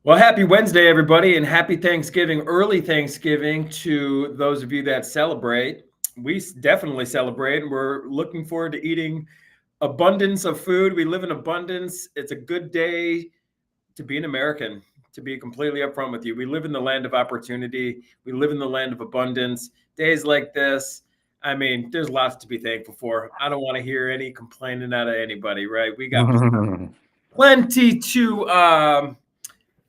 Well, happy Wednesday, everybody, and happy Thanksgiving, early Thanksgiving to those of you that celebrate. We definitely celebrate. We're looking forward to eating abundance of food. We live in abundance. It's a good day to be an American, to be completely upfront with you. We live in the land of opportunity. We live in the land of abundance. Days like this, I mean, there's lots to be thankful for. I don't want to hear any complaining out of anybody, right? We got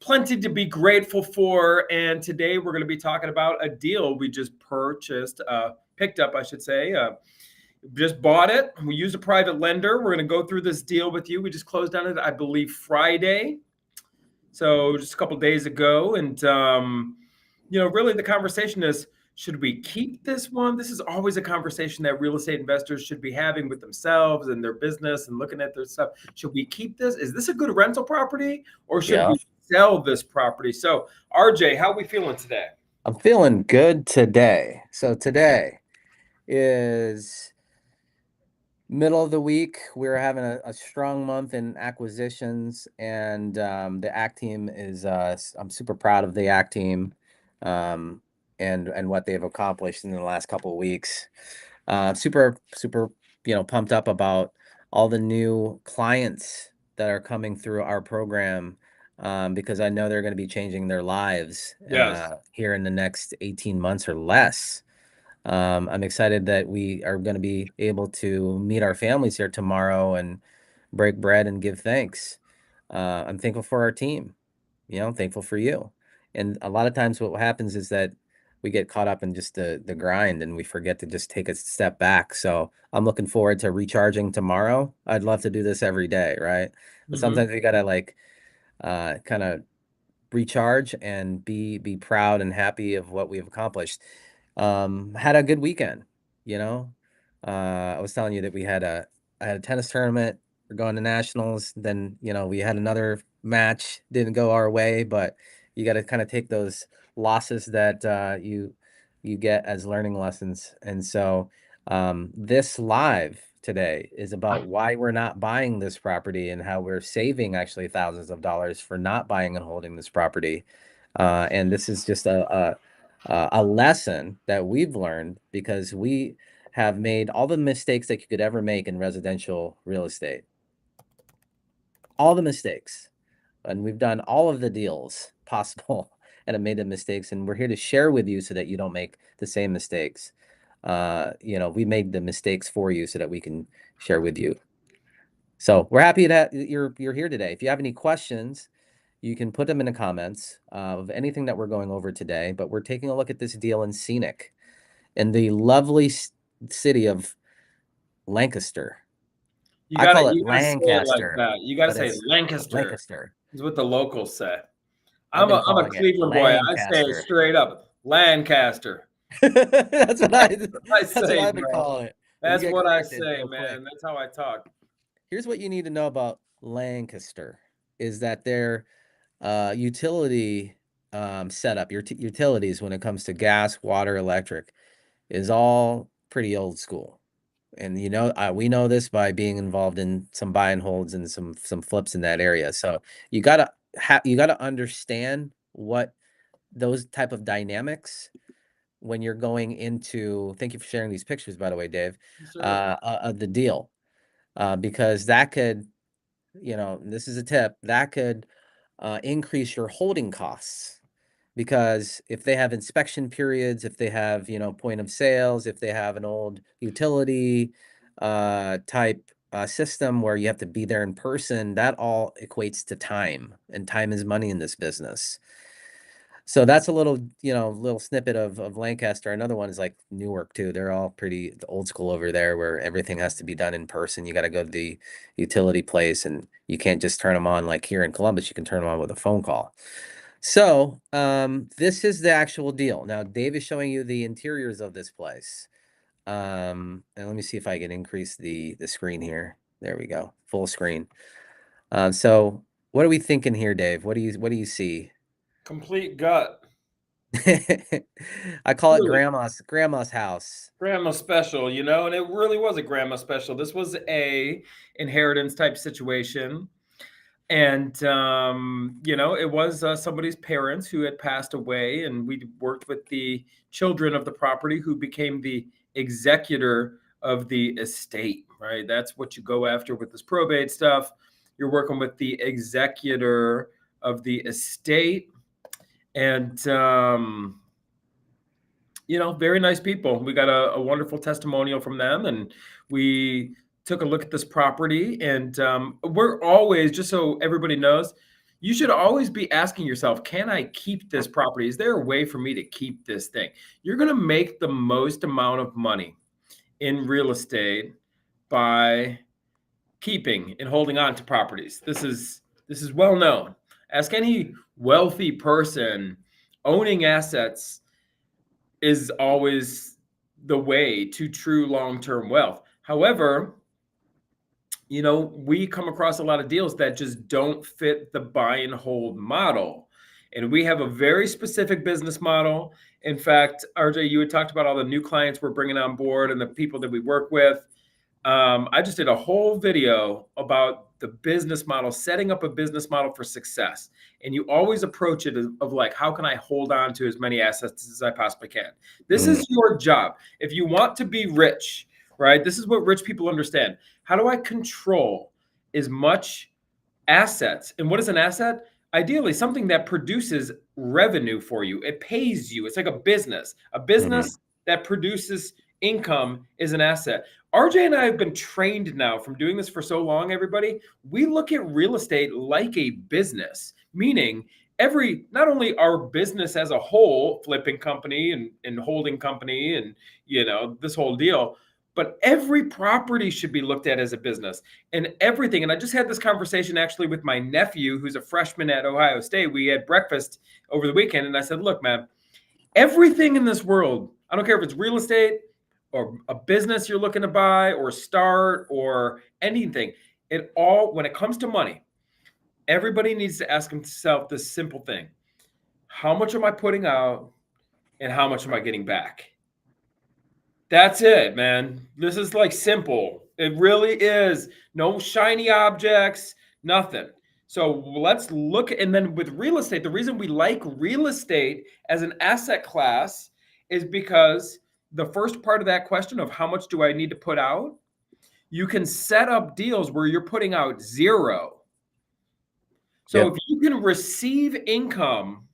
plenty to be grateful for. And today we're going to be talking about a deal we just picked up, I should say. Just bought it. We use a private lender. We're going to go through this deal with you. We just closed on it, I believe, Friday. So just a couple days ago. And, really the conversation is, should we keep this one? This is always a conversation that real estate investors should be having with themselves and their business and looking at their stuff. Should we keep this? Is this a good rental property or should we sell this property? So RJ, how are we feeling today? I'm feeling good today. So today is middle of the week. We're having a strong month in acquisitions, and the ACT team is. I'm super proud of the ACT team, and what they've accomplished in the last couple of weeks. Super, pumped up about all the new clients that are coming through our program. Because I know they're going to be changing their lives here in the next 18 months or less. I'm excited that we are going to be able to meet our families here tomorrow and break bread and give thanks. I'm thankful for our team, thankful for you. And a lot of times what happens is that we get caught up in just the grind and we forget to just take a step back. So I'm looking forward to recharging tomorrow. I'd love to do this every day, right? But sometimes we got to kind of recharge and be proud and happy of what we've accomplished. Had a good weekend, I was telling you that I had a tennis tournament. We're going to nationals. Then, we had another match, didn't go our way, but you got to kind of take those losses that you get as learning lessons. And so this live today is about why we're not buying this property and how we're saving actually thousands of dollars for not buying and holding this property. And this is just a lesson that we've learned because we have made all the mistakes that you could ever make in residential real estate. All the mistakes. And we've done all of the deals possible and have made the mistakes. And we're here to share with you so that you don't make the same mistakes. We made the mistakes for you so that we can share with you. So we're happy that you're here today. If you have any questions, you can put them in the comments of anything that we're going over today. But we're taking a look at this deal in Scenic, in the lovely city of Lancaster. I call it Lancaster. You got to say Lancaster. Lancaster is what the locals say. I'm a Cleveland boy. I say it straight up, Lancaster. That's what I've been calling it. That's what I say, man. That's how I talk. Here's what you need to know about Lancaster is that their utility setup, your utilities when it comes to gas, water, electric, is all pretty old school. And we know this by being involved in some buy and holds and some flips in that area. So you gotta understand what those type of dynamics when you're going into. Thank you for sharing these pictures, by the way, Dave. Of the deal, because that could, this is a tip that could increase your holding costs. Because if they have inspection periods, if they have, point of sales, if they have an old utility type system where you have to be there in person, that all equates to time, and time is money in this business. So that's a little snippet of Lancaster. Another one is like Newark too. They're all pretty old school over there where everything has to be done in person. You got to go to the utility place and you can't just turn them on like here in Columbus. You can turn them on with a phone call. So this is the actual deal. Now, Dave is showing you the interiors of this place. And let me see if I can increase the screen here. There we go. Full screen. So what are we thinking here, Dave? What do you see? Complete gut. I call it grandma's house. Grandma special, and it really was a grandma special. This was a inheritance type situation. And it was somebody's parents who had passed away, and we worked with the children of the property who became the executor of the estate, right? That's what you go after with this probate stuff. You're working with the executor of the estate. And very nice people. We got a wonderful testimonial from them, and we took a look at this property. And we're always, just so everybody knows, you should always be asking yourself, can I keep this property? Is there a way for me to keep this thing? You're going to make the most amount of money in real estate by keeping and holding on to properties. This is well known. Ask any wealthy person. Owning assets is always the way to true long-term wealth. However, we come across a lot of deals that just don't fit the buy and hold model. And we have a very specific business model. In fact, RJ, you had talked about all the new clients we're bringing on board and the people that we work with. I just did a whole video about the business model, setting up a business model for success. And you always approach it of like, how can I hold on to as many assets as I possibly can? This is your job. If you want to be rich, right? This is what rich people understand. How do I control as much assets? And what is an asset? Ideally, something that produces revenue for you. It pays you. It's like a business. A business that produces income is an asset. RJ and I have been trained now from doing this for so long, everybody. We look at real estate like a business, meaning not only our business as a whole, flipping company and holding company and, this whole deal, but every property should be looked at as a business and everything. And I just had this conversation actually with my nephew, who's a freshman at Ohio State. We had breakfast over the weekend, and I said, look, man, everything in this world, I don't care if it's real estate or a business you're looking to buy or start or anything, when it comes to money, everybody needs to ask himself this simple thing: how much am I putting out and how much am I getting back? That's it, man. This is like simple. It really is. No shiny objects, nothing. So let's look. And then with real estate, the reason we like real estate as an asset class is because the first part of that question of how much do I need to put out, you can set up deals where you're putting out zero. So if you can receive income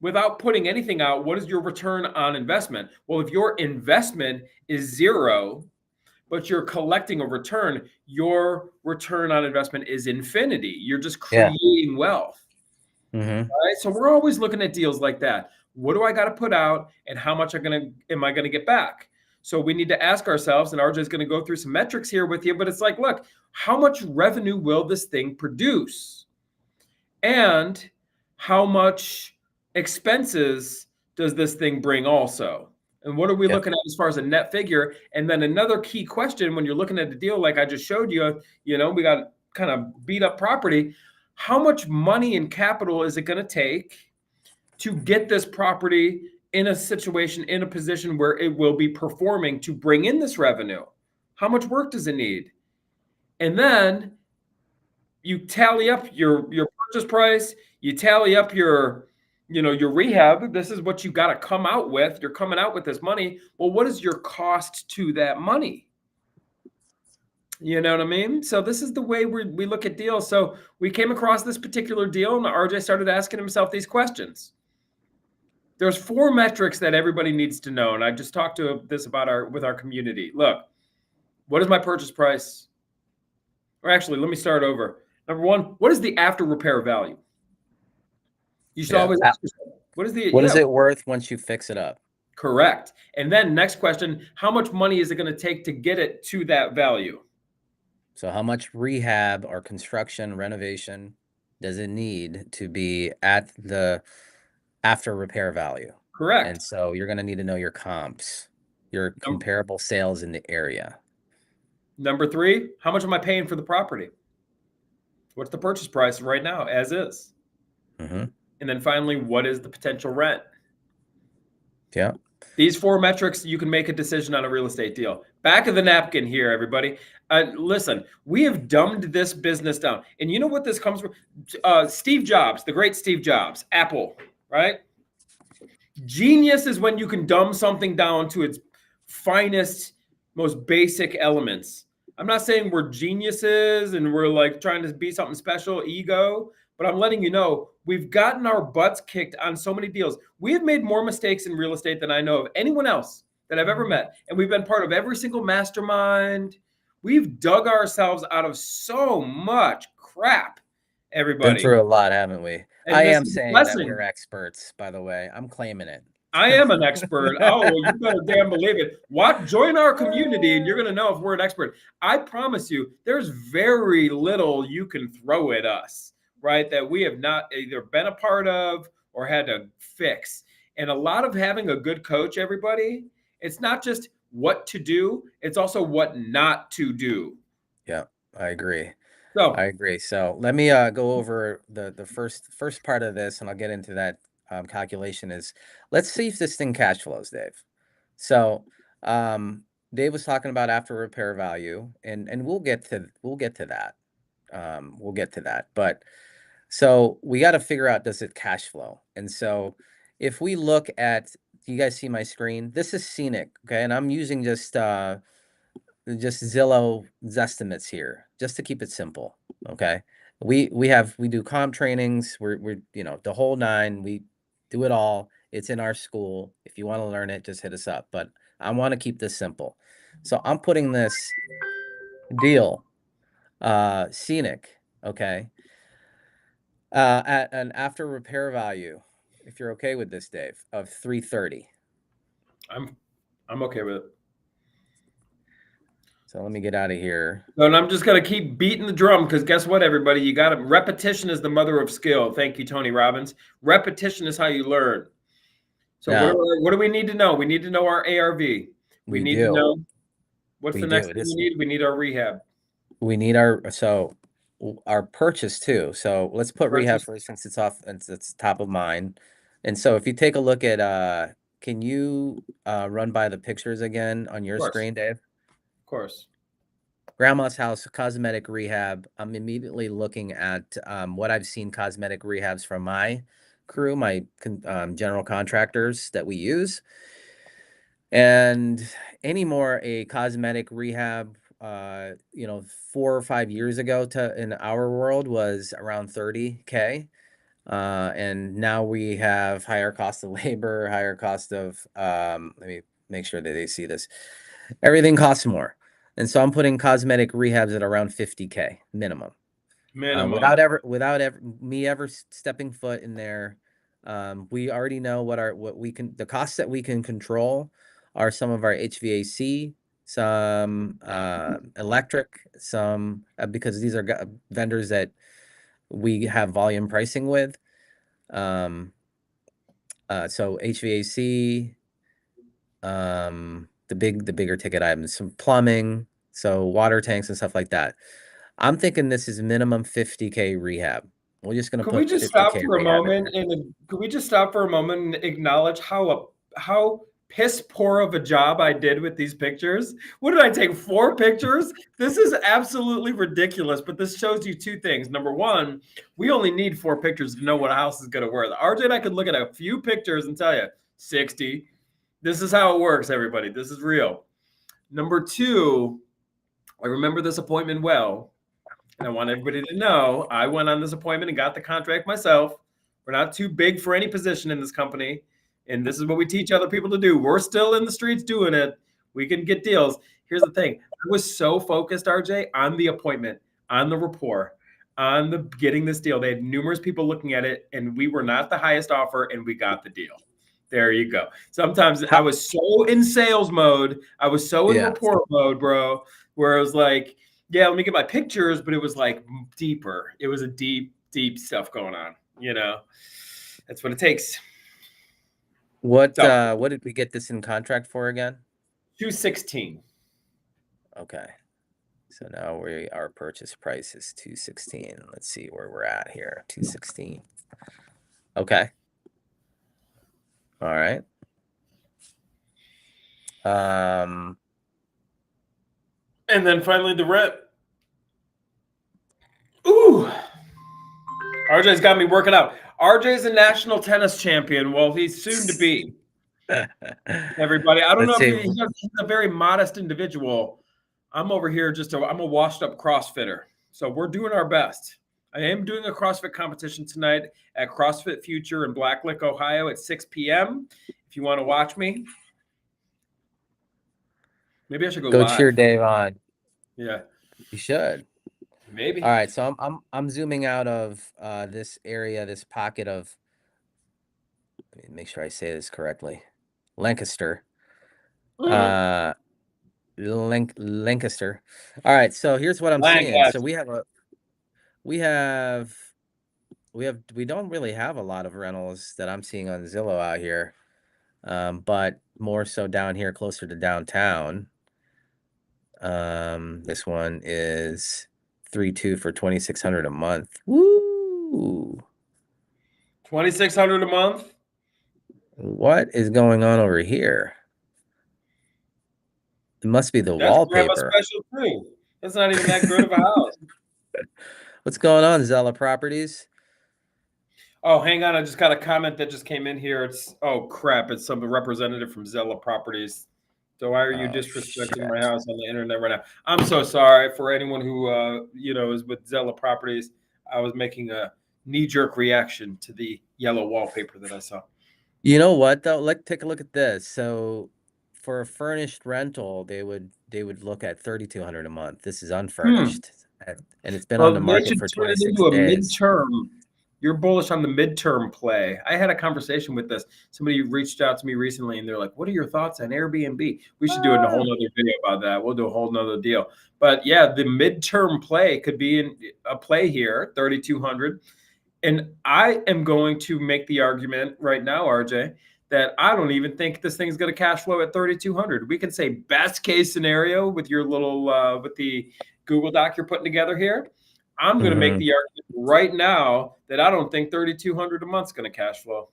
without putting anything out, what is your return on investment? Well, if your investment is zero, but you're collecting a return, your return on investment is infinity. You're just creating wealth. Right? So we're always looking at deals like that. What do I got to put out and how much am I going to get back? So we need to ask ourselves, and RJ is going to go through some metrics here with you, but it's like, look, how much revenue will this thing produce? And how much expenses does this thing bring also? And what are we looking at as far as a net figure? And then another key question when you're looking at the deal, like I just showed you, we got kind of beat up property. How much money and capital is it going to take to get this property in a situation, in a position where it will be performing to bring in this revenue? How much work does it need? And then you tally up your purchase price, you tally up your rehab. This is what you got to come out with. You're coming out with this money. Well, what is your cost to that money? You know what I mean? So this is the way we look at deals. So we came across this particular deal, and RJ started asking himself these questions. There's 4 metrics that everybody needs to know, and I just talked to this about with our community. Look, what is my purchase price? Or actually, let me start over. Number 1, what is the after repair value? You should always ask yourself, what is it worth once you fix it up? Correct. And then next question, how much money is it going to take to get it to that value? So how much rehab or construction renovation does it need to be at the after repair value? Correct. And so you're going to need to know your comps, your comparable sales in the area. Number 3, how much am I paying for the property? What's the purchase price right now as is? And then finally, what is the potential rent? Yeah. These 4 metrics, you can make a decision on a real estate deal. Back of the napkin here, everybody. Listen, we have dumbed this business down. And you know what this comes from? Steve Jobs, the great Steve Jobs, Apple, right? Genius is when you can dumb something down to its finest, most basic elements. I'm not saying we're geniuses and we're like trying to be something special, ego, but I'm letting you know we've gotten our butts kicked on so many deals. We have made more mistakes in real estate than I know of anyone else that I've ever met. And we've been part of every single mastermind. We've dug ourselves out of so much crap, Been everybody. through a lot, haven't we? I And this am is a saying that we're blessing. experts, by the way. I'm claiming it. I am an expert. Oh, well, you better damn believe it. Join our community and you're going to know if we're an expert. I promise you, there's very little you can throw at us, right? That we have not either been a part of or had to fix. And a lot of having a good coach, everybody, it's not just what to do, it's also what not to do. Yeah, I agree. So, I agree. So let me go over the first part of this, and I'll get into that calculation. Is let's see if this thing cash flows, Dave. So Dave was talking about after repair value, and we'll get to that. We'll get to that. But so we got to figure out, does it cash flow? And so if we look at, do you guys see my screen? This is scenic, okay, and I'm using just Zillow estimates here, just to keep it simple. Okay. We do comp trainings. We're the whole nine. We do it all. It's in our school. If you want to learn it, just hit us up. But I want to keep this simple. So I'm putting this deal, scenic, okay, at an after repair value, if you're okay with this, Dave, of 330. I'm okay with it. So let me get out of here. And I'm just going to keep beating the drum because guess what, everybody? You got to repetition is the mother of skill. Thank you, Tony Robbins. Repetition is how you learn. So Now, what do we need to know? We need to know our ARV. We we need to do. know what's We the do. next thing we need? We need our rehab. We need our purchase too. So let's put rehab Purchase. first since it's off and it's top of mind. And so if you take a look at can you run by the pictures again on your Of course. screen, Dave? Of course. Grandma's house, cosmetic rehab. I'm immediately looking at what I've seen cosmetic rehabs from my crew, my general contractors that we use. And anymore, a cosmetic rehab, 4 or 5 years ago in our world was around 30K. And now we have higher cost of labor, higher cost of, let me make sure that they see this. Everything costs more. And so I'm putting cosmetic rehabs at around 50K minimum. Minimum. Without me ever stepping foot in there. We already know the costs that we can control are some of our HVAC, some electric, some because these are vendors that we have volume pricing with. So HVAC, the bigger ticket items, some plumbing, so water tanks and stuff like that. I'm thinking this is minimum 50K rehab. We're just gonna Could we put just stop 50K for a rehab in moment there. and could we just stop for a moment and acknowledge how piss poor of a job I did with these pictures? What did I take? 4 pictures? This is absolutely ridiculous. But this shows you 2 things. Number one, we only need 4 pictures to know what a house is going to worth. RJ and I could look at a few pictures and tell you 60. This is how it works, everybody. This is real. Number 2, I remember this appointment well. And I want everybody to know I went on this appointment and got the contract myself. We're not too big for any position in this company. And this is what we teach other people to do. We're still in the streets doing it. We can get deals. Here's the thing. I was so focused, RJ, on the appointment, on the rapport, on the getting this deal. They had numerous people looking at it, and we were not the highest offer, and we got the deal. There you go. Sometimes I was so in sales mode. I was so in rapport mode, bro, where I was like, yeah, let me get my pictures, but it was like deeper. It was a deep stuff going on. That's what it takes. What did we get this in contract for again? 216. Okay. So now our purchase price is 216. Let's see where we're at here. 216. Okay. All right. Um, And then finally the rent. Ooh. RJ's got me working out. RJ's a national tennis champion. Well, he's soon to be. Everybody, I don't know let's if see. he's a very modest individual. I'm over here I'm a washed up CrossFitter. So we're doing our best. I am doing a CrossFit competition tonight at CrossFit Future in Blacklick, Ohio at 6 p.m. If you want to watch me, maybe I should go Go cheer live. Dave on. Yeah, You should. maybe. All right, so I'm zooming out of this area, this pocket of. Let me make sure I say this correctly. Lancaster. Mm. Lancaster. All right, so here's what I'm seeing. So Lancaster. we don't really have a lot of rentals that I'm seeing on Zillow out here, but more so down here closer to downtown. This one is 3.2 for 2,600 a month. Woo! 2,600 a month. What is going on over here? It must be the That's grandma wallpaper. special too. That's not even that good of a house. What's going on, Zella Properties? Oh, hang on. I just got a comment that just came in here. Oh crap. It's some representative from Zella Properties. So why are you Oh, disrespecting my shit. house on the internet right now? I'm so sorry for anyone who is with Zella Properties. I was making a knee-jerk reaction to the yellow wallpaper that I saw. You know what though? Let's take a look at this. So for a furnished rental, they would look at 3,200 a month. This is unfurnished. And it's been on the Well, they market should for turn it 26 into a days. midterm. You're bullish on the midterm play. I had a conversation with this. Somebody reached out to me recently and they're like, what are your thoughts on Airbnb? We should do it in a whole nother video about that. We'll do a whole nother deal. But yeah, the midterm play could be in a play here, 3,200. And I am going to make the argument right now, RJ, that I don't even think this thing's going to cash flow at 3,200. We can say best case scenario with your little with the Google Doc you're putting together here. I'm going to make the argument right now that I don't think 3,200 a month is going to cash flow.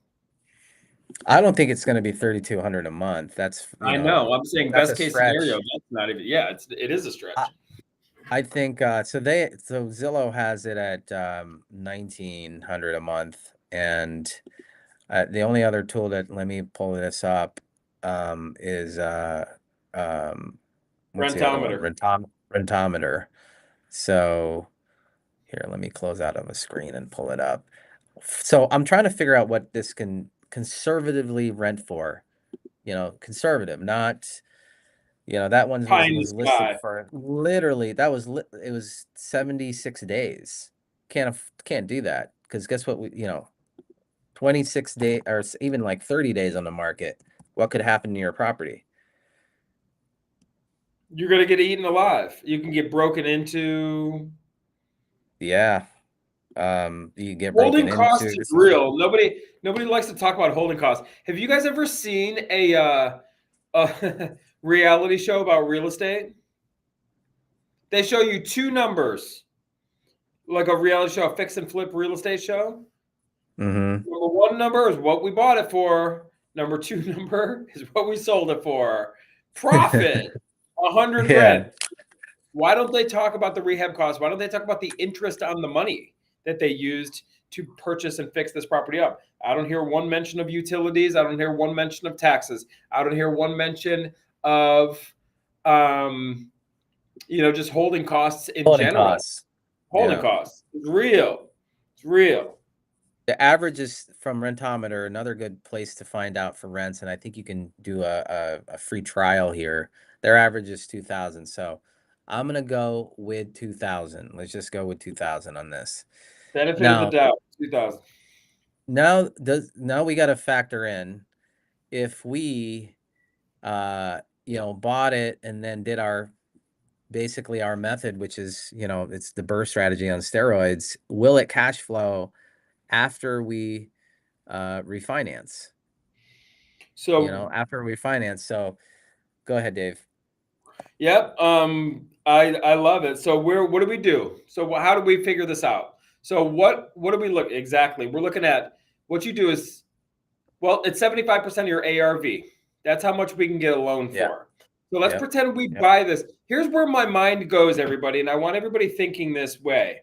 I don't think it's going to be 3,200 a month. That's, I know. I'm saying that's a best case stretch. scenario. That's not even. Yeah, it is a stretch. I think so Zillow has it at 1,900 a month, and the only other tool that, let me pull this up, is what's the other one? Rentometer. Rentometer. So here, let me close out of a screen and pull it up. So I'm trying to figure out what this can conservatively rent for. Conservative, not. That one was listed for literally, it was 76 days. Can't do that, because guess what, 26 days or even like 30 days on the market. What could happen to your property? You're going to get eaten alive. You can get broken into. Yeah. You get Holding broken costs into. is real. Nobody likes to talk about holding costs. Have you guys ever seen a reality show about real estate? They show you two numbers, like a reality show, a fix and flip real estate show. Mm-hmm. Number one number is what we bought it for. Number two number is what we sold it for. Profit, 100 grand. Why don't they talk about the rehab costs? Why don't they talk about the interest on the money that they used to purchase and fix this property up? I don't hear one mention of utilities. I don't hear one mention of taxes. I don't hear one mention of, just holding costs in general. Holding costs. It's real. It's real. The average is from Rentometer, another good place to find out for rents, and I think you can do a free trial here. Their average is 2,000, so I'm gonna go with 2,000. Let's just go with 2,000 on this. Benefit of the doubt, 2,000. Now we got to factor in, if we bought it and then did basically our method, which is it's the BRRRR strategy on steroids. Will it cash flow after we refinance? So after we refinance. So go ahead, Dave. Yep. I love it. So what do we do? So how do we figure this out? So what do we look exactly? We're looking at what you do is, well, it's 75% of your ARV. That's how much we can get a loan for. So let's pretend we buy this. Here's where my mind goes, everybody, and I want everybody thinking this way.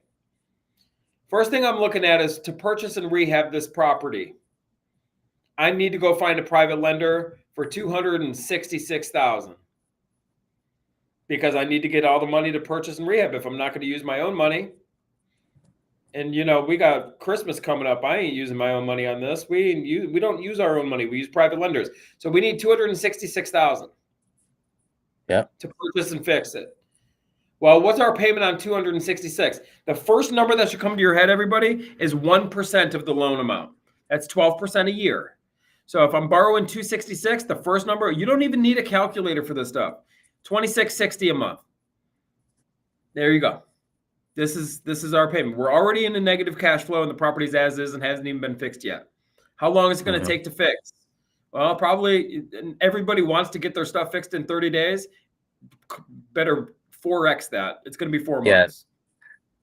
First thing I'm looking at is to purchase and rehab this property. I need to go find a private lender for $266,000 because I need to get all the money to purchase and rehab if I'm not going to use my own money. And we got Christmas coming up. I ain't using my own money on this. We don't use our own money. We use private lenders. So we need $266,000 to purchase and fix it. Well, what's our payment on 266? The first number that should come to your head, everybody, is 1% of the loan amount. That's 12% a year. So if I'm borrowing 266, the first number, you don't even need a calculator for this stuff. $26.60 a month. There you go. This is our payment. We're already in a negative cash flow and the property's as is and hasn't even been fixed yet. How long is it going to take to fix? Well, probably everybody wants to get their stuff fixed in 30 days. Better 4x that. It's going to be 4 months.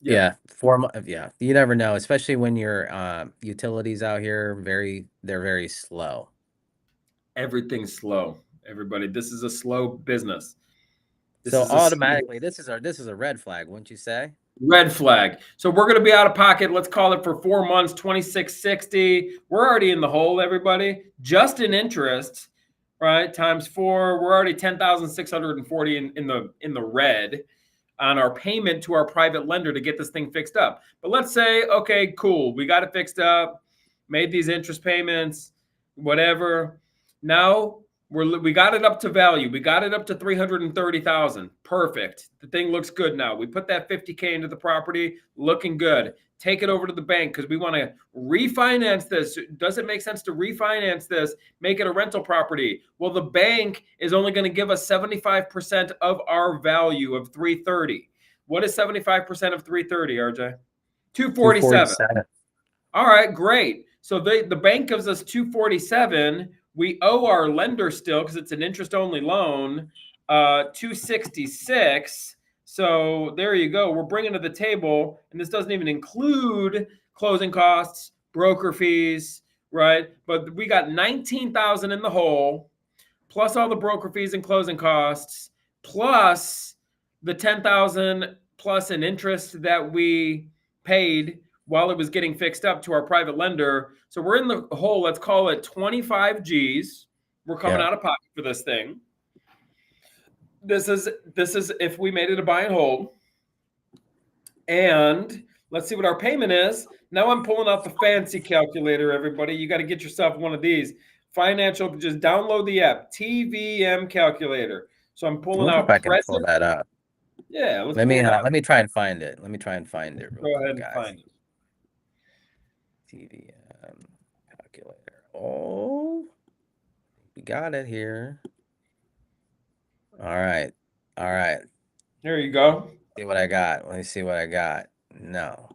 Yeah, 4 months. Yeah, you never know, especially when your utilities out here they're very slow. Everything's slow, everybody. This is a slow business. So automatically, this is a red flag, wouldn't you say? Red flag. So we're going to be out of pocket. Let's call it for 4 months, $26.60. We're already in the hole, everybody. Just in interest, right? Times 4. We're already $10,640 in the red on our payment to our private lender to get this thing fixed up. But let's say, okay, cool. We got it fixed up, made these interest payments, whatever. Now we got it up to value. We got it up to $330,000. Perfect. The thing looks good now. We put that $50K into the property, looking good. Take it over to the bank because we want to refinance this. Does it make sense to refinance this, make it a rental property? Well, the bank is only going to give us 75% of our value of $330. What is 75% of $330, RJ? $247. All right, great. So the bank gives us $247. We owe our lender still, because it's an interest-only loan, $266. So there you go. We're bringing to the table, and this doesn't even include closing costs, broker fees, right? But we got $19,000 in the hole, plus all the broker fees and closing costs, plus the $10,000 plus in interest that we paid while it was getting fixed up to our private lender. So we're in the hole. Let's call it 25 G's. We're coming out of pocket for this thing. This is if we made it a buy and hold. And let's see what our payment is. Now I'm pulling out the fancy calculator, everybody. You got to get yourself one of these. Financial, just download the app, TVM calculator. So I'm pulling out. If I can pull that up. Yeah. Let me try and find it. Let me try and find it. Go ahead and find it. TVM calculator. Oh, we got it here. All right. There you go. See what I got. Let me see what I got. No.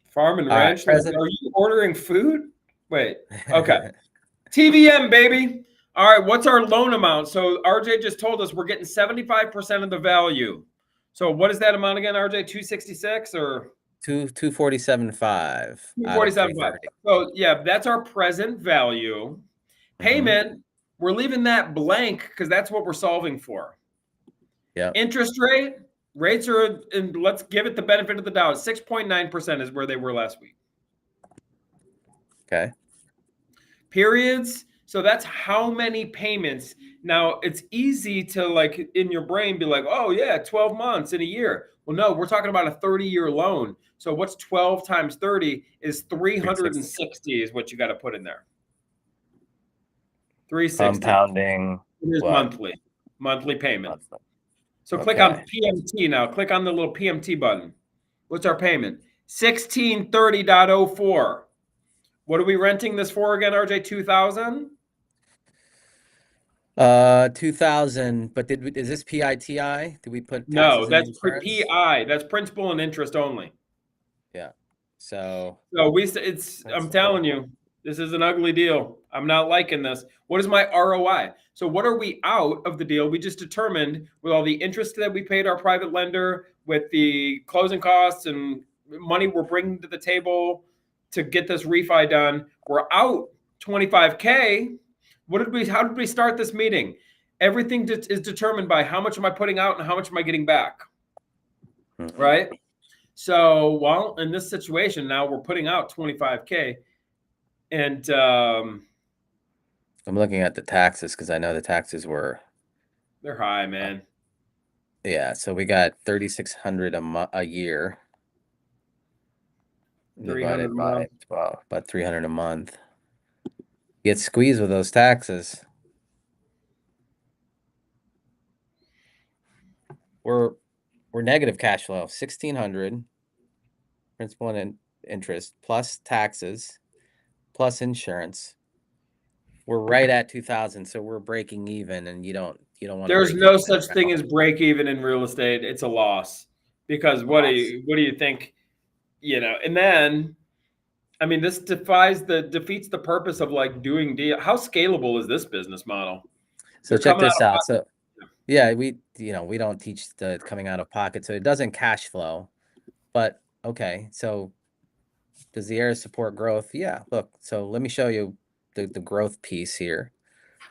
Farm and ranch. Are you ordering food? Wait. Okay. TVM, baby. All right. What's our loan amount? So RJ just told us we're getting 75% of the value. So what is that amount again, RJ? 266 or? 247.5. 247.5. So yeah, that's our present value. Payment, we're leaving that blank because that's what we're solving for. Yeah. Interest rates are, and let's give it the benefit of the doubt. 6.9% is where they were last week. Okay. Periods. So that's how many payments. Now it's easy to like in your brain be like, oh yeah, 12 months in a year. Well, no, we're talking about a 30-year loan. So what's 12 times 30 is 360 is what you got to put in there. 360. Compounding. It is monthly payment. So click on PMT now. Click on the little PMT button. What's our payment? 1630.04. What are we renting this for again, RJ? 2,000? 2,000. But is this PITI? Did we put no? That's for PI. That's principal and interest only. Yeah. So I'm telling you, this is an ugly deal. I'm not liking this. What is my ROI? So what are we out of the deal? We just determined with all the interest that we paid our private lender, with the closing costs and money we're bringing to the table to get this refi done, we're out $25K. How did we start this meeting? everything is determined by how much am I putting out and how much am I getting back, Mhm. right? So, well, in this situation now, we're putting out 25K, and I'm looking at the taxes because I know the taxes were, they're high, uh, man. yeah. So we got 3,600 a year 300 a divided by month. 12, about 300 a month. Get squeezed with those taxes. We're negative cash flow, 1,600 principal and interest plus taxes plus insurance. We're right at 2,000, so we're breaking even, and you don't want to There's break no even in such your thing house. as break even in real estate. It's a loss because Loss. what do you think? And then I mean, this defeats the purpose of like doing deal. How scalable is this business model? So You're check coming out this of out. So yeah, we don't teach the coming out of pocket, so it doesn't cash flow. But okay, so does the area support growth? Yeah. Look, so let me show you the growth piece here.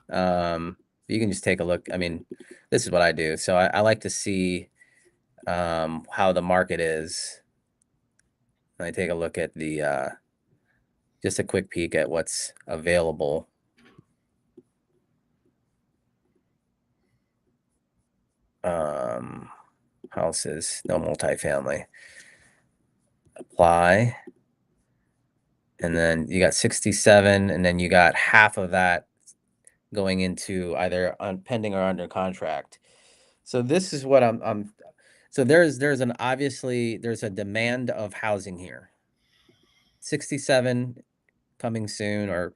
You can just take a look. I mean, this is what I do. So I like to see how the market is. And I take a look at the just a quick peek at what's available. Houses, no multifamily. Apply. And then you got 67, and then you got half of that going into either pending or under contract. So this is what I'm so there's an obviously there's a demand of housing here. 67 coming soon, or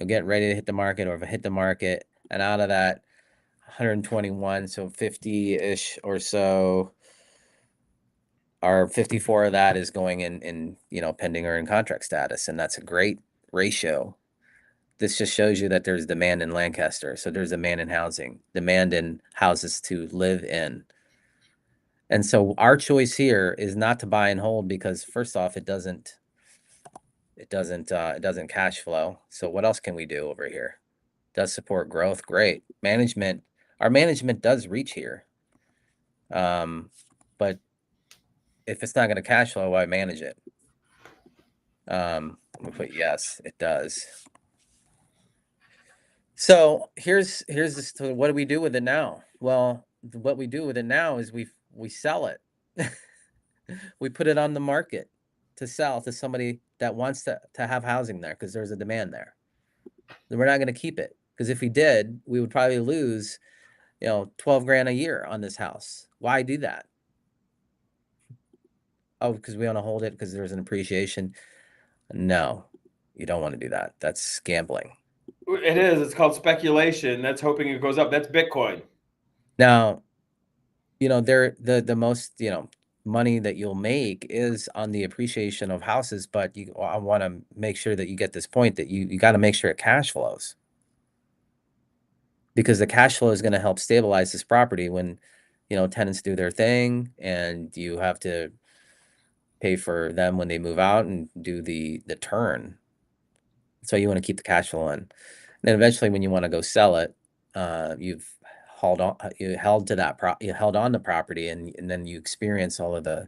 getting ready to hit the market, or if it hit the market, and out of that 121, so 50-ish or so, or 54 of that is going in pending or in contract status, and that's a great ratio. This just shows you that there's demand in Lancaster. So there's demand in housing, demand in houses to live in. And so our choice here is not to buy and hold because first off, it doesn't cash flow. So what else can we do over here? Does support growth? Great. Our management does reach here. But if it's not going to cash flow, why manage it? Let me put yes, it does. So here's this. What do we do with it now? Well, what we do with it now is we sell it. We put it on the market to sell to somebody that wants to have housing there because there's a demand there. Then we're not going to keep it because if we did, we would probably lose 12 grand a year on this house. Why do that? Oh, because we want to hold it because there's an appreciation. No, you don't want to do that. That's gambling. it is. It's called speculation. That's hoping it goes up. That's Bitcoin. Now, the most, money that you'll make is on the appreciation of houses, but I want to make sure that you get this point that you got to make sure it cash flows because the cash flow is going to help stabilize this property when, tenants do their thing and you have to pay for them when they move out and do the turn. So you want to keep the cash flow in. And then eventually when you want to go sell it, you held on the property and then you experience all of the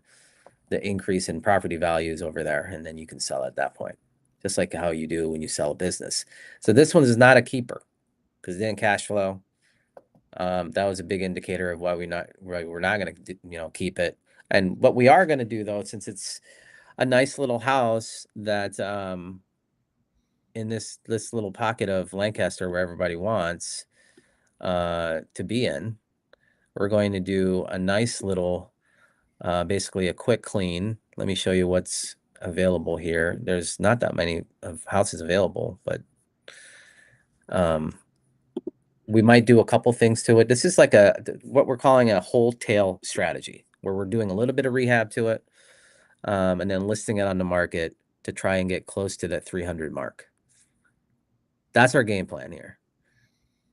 increase in property values over there, and then you can sell at that point, just like how you do when you sell a business. So this one is not a keeper because it didn't cash flow. That was a big indicator of why we're not going to keep it. And what we are going to do though, since it's a nice little house that in this little pocket of Lancaster where everybody wants to be in, we're going to do a nice little basically a quick clean. Let me show you what's available here. There's not that many of houses available, but we might do a couple things to it. This is like what we're calling a whole tail strategy, where we're doing a little bit of rehab to it, and then listing it on the market to try and get close to that 300 mark. That's our game plan here.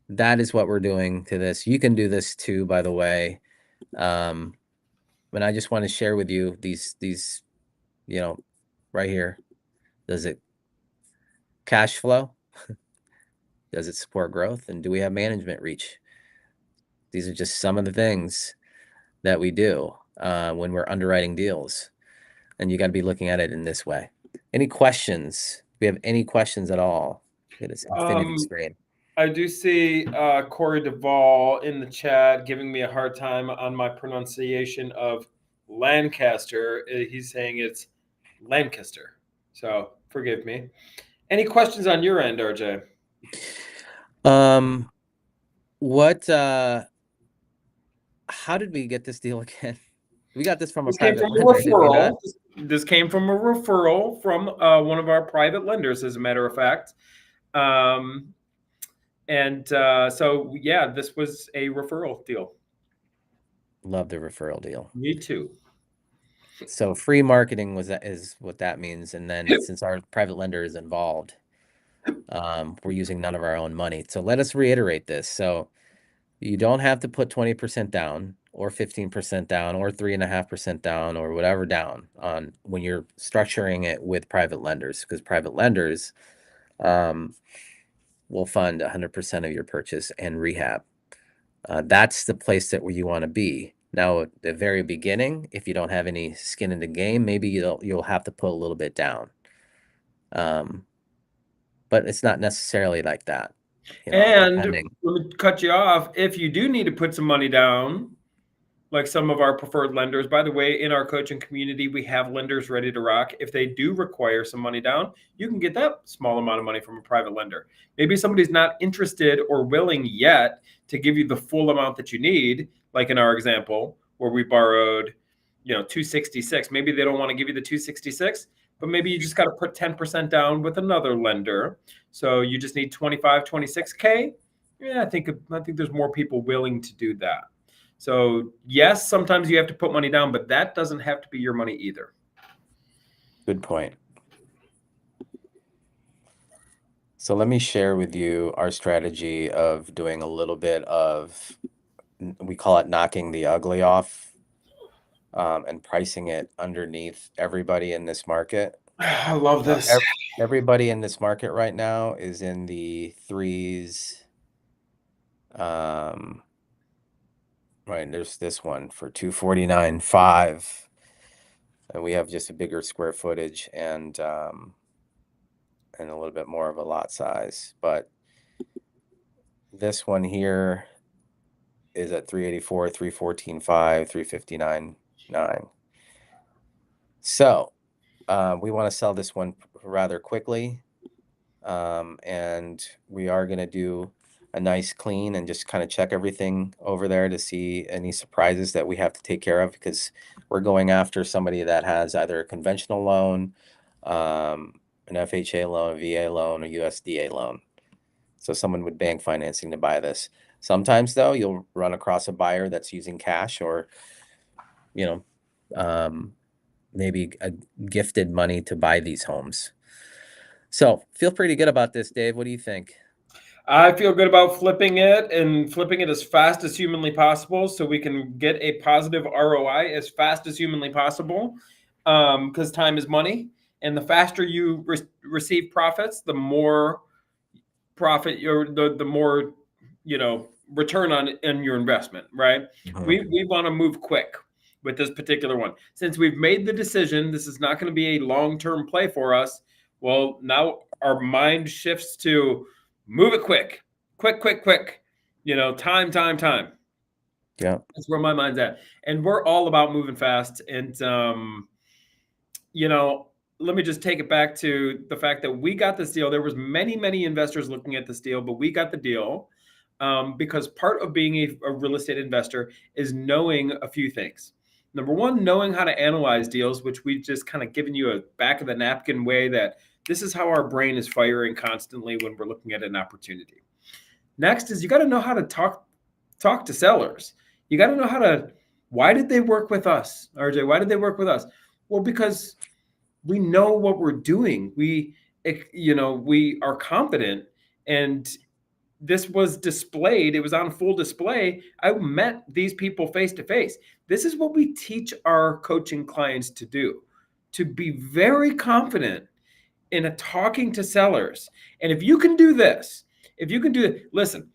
That is what we're doing to this. You can do this too, by the way. And I just want to share with you these right here. Does it cash flow? Does it support growth? And do we have management reach? These are just some of the things that we do when we're underwriting deals. And you got to be looking at it in this way. Any questions? Do we have any questions at all? It is infinity screen. I do see Corey Duvall in the chat giving me a hard time on my pronunciation of Lancaster. He's saying it's Lancaster. So forgive me. Any questions on your end, RJ? What how did we get this deal again? We got this from a private lender, did we not? This came from a referral from one of our private lenders, as a matter of fact. So yeah, this was a referral deal. Love the referral deal. Me too. So free marketing is what that means. And then since our private lender is involved, we're using none of our own money. So let us reiterate this. So you don't have to put 20% down or 15% down or 3.5% down or whatever down on when you're structuring it with private lenders, because private lenders will fund 100% of your purchase and rehab. That's the place that where you want to be. Now, at the very beginning, if you don't have any skin in the game, maybe you'll have to put a little bit down. But it's not necessarily like that. And let me cut you off. If you do need to put some money down, like some of our preferred lenders, by the way, in our coaching community, we have lenders ready to rock. If they do require some money down, you can get that small amount of money from a private lender. Maybe somebody's not interested or willing yet to give you the full amount that you need, like in our example, where we borrowed, $266. Maybe they don't want to give you the $266, but maybe you just got to put 10% down with another lender. So you just need 25, 26K. Yeah, I think there's more people willing to do that. So yes, sometimes you have to put money down, but that doesn't have to be your money either. Good point. So let me share with you our strategy of doing a little bit of, we call it knocking the ugly off, and pricing it underneath everybody in this market. I love this. Everybody in this market right now is in the threes. Right, there's this one for 249.5, and we have just a bigger square footage and a little bit more of a lot size. But this one here is at 384, 314.5, 359.9. So we want to sell this one rather quickly, and we are going to do a nice clean and just kind of check everything over there to see any surprises that we have to take care of, because we're going after somebody that has either a conventional loan, an FHA loan, a VA loan, a USDA loan. So someone with bank financing to buy this. Sometimes though, you'll run across a buyer that's using cash or, maybe a gifted money to buy these homes. So feel pretty good about this, Dave. What do you think? I feel good about flipping it as fast as humanly possible so we can get a positive ROI as fast as humanly possible, because time is money. And the faster you receive profits, the more profit the more, return on your investment, right? Mm-hmm. We want to move quick with this particular one. Since we've made the decision, this is not going to be a long-term play for us. Well, now our mind shifts to move it quick. Time. Yeah. That's where my mind's at. And we're all about moving fast. And, let me just take it back to the fact that we got this deal. There was many investors looking at this deal, but we got the deal because part of being a real estate investor is knowing a few things. Number one, knowing how to analyze deals, which we've just kind of given you a back of the napkin way that this is how our brain is firing constantly when we're looking at an opportunity. Next is you got to know how to talk to sellers. You got to know why did they work with us, RJ? Why did they work with us? Well, because we know what we're doing. We are confident, and this was displayed. It was on full display. I met these people face to face. This is what we teach our coaching clients to do, to be very confident in talking to sellers. And if you can do this, listen,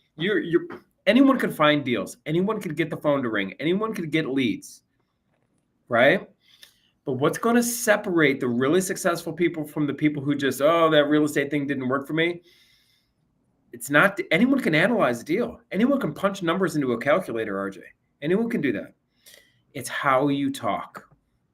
anyone could find deals. Anyone could get the phone to ring. Anyone could get leads, right? But what's going to separate the really successful people from the people who just, oh, that real estate thing didn't work for me? It's not, anyone can analyze a deal. Anyone can punch numbers into a calculator, RJ. Anyone can do that. It's how you talk.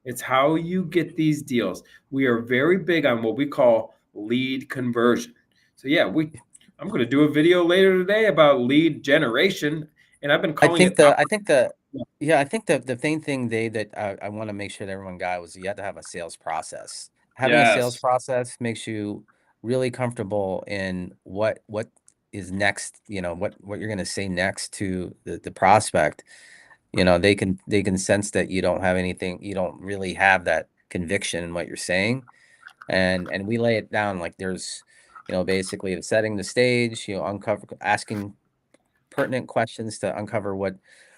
It's how you get these deals. We are very big on what we call lead conversion. So yeah, I'm going to do a video later today about lead generation, and I've been I calling think it. the, I think the, yeah, I think the main thing, Dave, that I want to make sure that everyone got was you have to have a sales process. Having a sales Yes. process makes you really comfortable in what is next, what you're going to say next to the prospect. They can sense that you don't have anything, you don't really have that conviction in what you're saying. And we lay it down like there's, basically setting the stage, asking pertinent questions to uncover what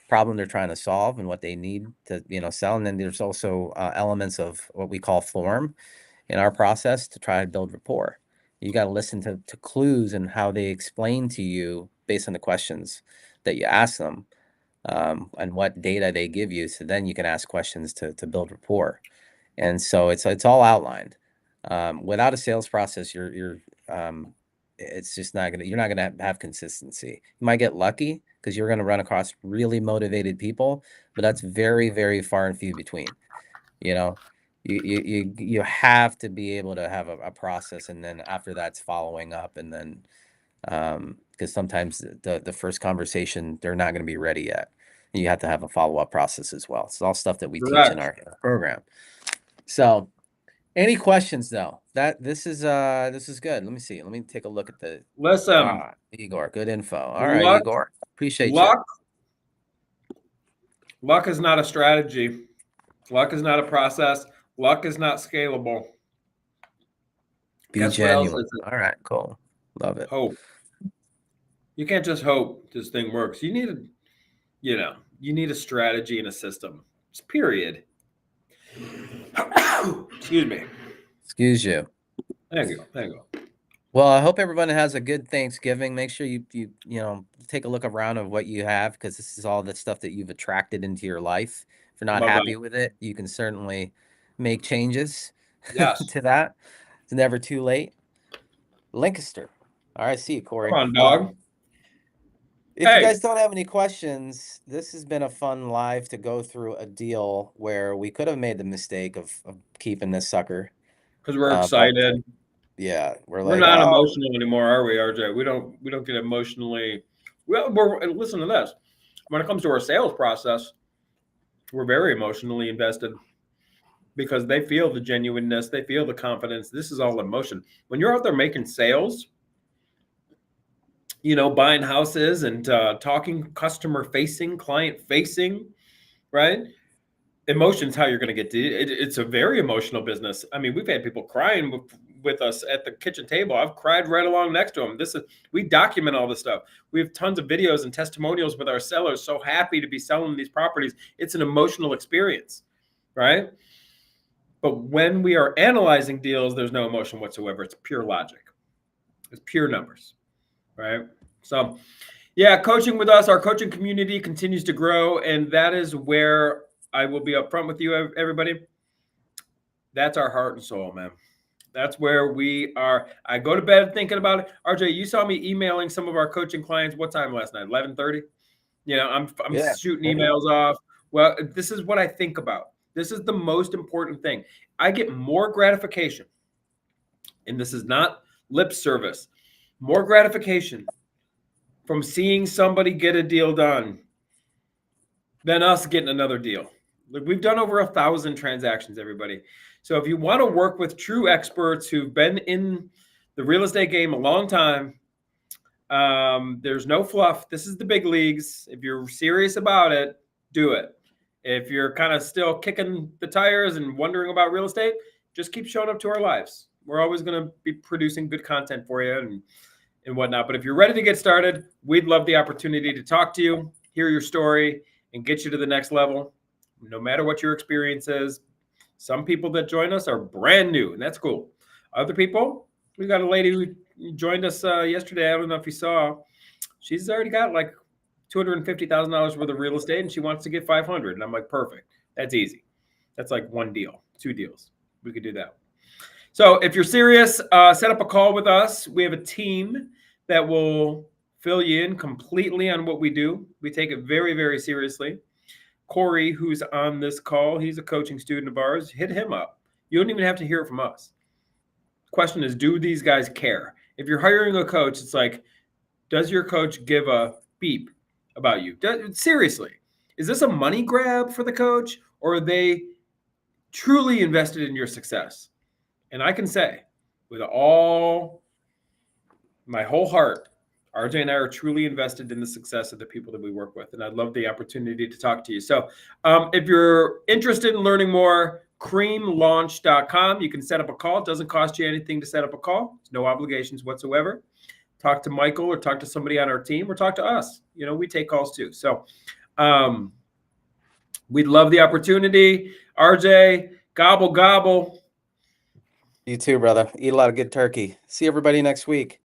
problem they're trying to solve and what they need to sell. And then there's also elements of what we call form in our process to try to build rapport. You got to listen to clues and how they explain to you based on the questions that you ask them, and what data they give you, so then you can ask questions to build rapport. And so it's all outlined. Without a sales process, it's just you're not gonna have consistency. You might get lucky because you're gonna run across really motivated people, but that's very, very far and few between. You know, you have to be able to have a process, and then after that's following up, and then because sometimes the first conversation they're not gonna be ready yet. You have to have a follow-up process as well. It's all stuff that we teach in Correct. our program. So any questions though? This is good. Let me see. Let me take a look at the Listen, Igor. Good info. All right, luck, Igor. Appreciate you. luck, luck is not a strategy. Luck is not a process. Luck is not scalable. Be Guess what else genuine. is it? All right, cool. Love it. Hope. You can't just hope this thing works. You need you need a strategy and a system. It's period. Excuse me. Excuse you. There you go. There you go. Well, I hope everyone has a good Thanksgiving. Make sure you take a look around of what you have, because this is all the stuff that you've attracted into your life. If you're not Love happy that. with it, you can certainly make changes Yes. to that. It's never too late. Lancaster. All right, see you, Corey. Come on, Well, dog. if you Hey, guys don't have any questions, this has been a fun live to go through a deal where we could have made the mistake of keeping this sucker. because we're But excited. yeah, we're We're like, not oh, emotional anymore, are we, RJ? We don't get emotionally. Well, we're listen to this. When it comes to our sales process, we're very emotionally invested because they feel the genuineness, they feel the confidence. This is all emotion. When you're out there making sales, buying houses and talking customer facing, client facing, right? Emotion's how you're going to get to it. It's a very emotional business. I mean, we've had people crying with us at the kitchen table. I've cried right along next to them. We document all this stuff. We have tons of videos and testimonials with our sellers. So happy to be selling these properties. It's an emotional experience, right? But when we are analyzing deals, there's no emotion whatsoever. It's pure logic. It's pure numbers, right? So, yeah, coaching with us, our coaching community continues to grow, and that is where I will be upfront with you, everybody. That's our heart and soul, man. That's where we are. I go to bed thinking about it. RJ, you saw me emailing some of our coaching clients. What time last night? 11:30. I'm yeah. shooting emails off. Well, this is what I think about. This is the most important thing. I get more gratification, and this is not lip service. More gratification from seeing somebody get a deal done than us getting another deal. Like, we've done over 1,000 transactions, everybody. So if you want to work with true experts who've been in the real estate game a long time, there's no fluff. This is the big leagues. If you're serious about it, do it. If you're kind of still kicking the tires and wondering about real estate, just keep showing up to our lives. We're always going to be producing good content for you and whatnot. But if you're ready to get started, we'd love the opportunity to talk to you, hear your story, and get you to the next level, no matter what your experience is. Some people that join us are brand new, and that's cool. Other people, we got a lady who joined us yesterday. I don't know if you saw. She's already got like $250,000 worth of real estate, and she wants to get 500. And I'm like, perfect. That's easy. That's like one deal, 2 deals. We could do that. So if you're serious, set up a call with us. We have a team that will fill you in completely on what we do. We take it very, very seriously. Corey, who's on this call, he's a coaching student of ours. Hit him up. You don't even have to hear it from us. The question is, do these guys care? If you're hiring a coach, it's like, does your coach give a beep about you? Seriously, is this a money grab for the coach, or are they truly invested in your success? And I can say with all my whole heart, RJ and I are truly invested in the success of the people that we work with. And I'd love the opportunity to talk to you. So if you're interested in learning more, creamlaunch.com. You can set up a call. It doesn't cost you anything to set up a call. It's no obligations whatsoever. Talk to Michael or talk to somebody on our team or talk to us. You know, we take calls too. So we'd love the opportunity. RJ, gobble, gobble. You too, brother. Eat a lot of good turkey. See everybody next week.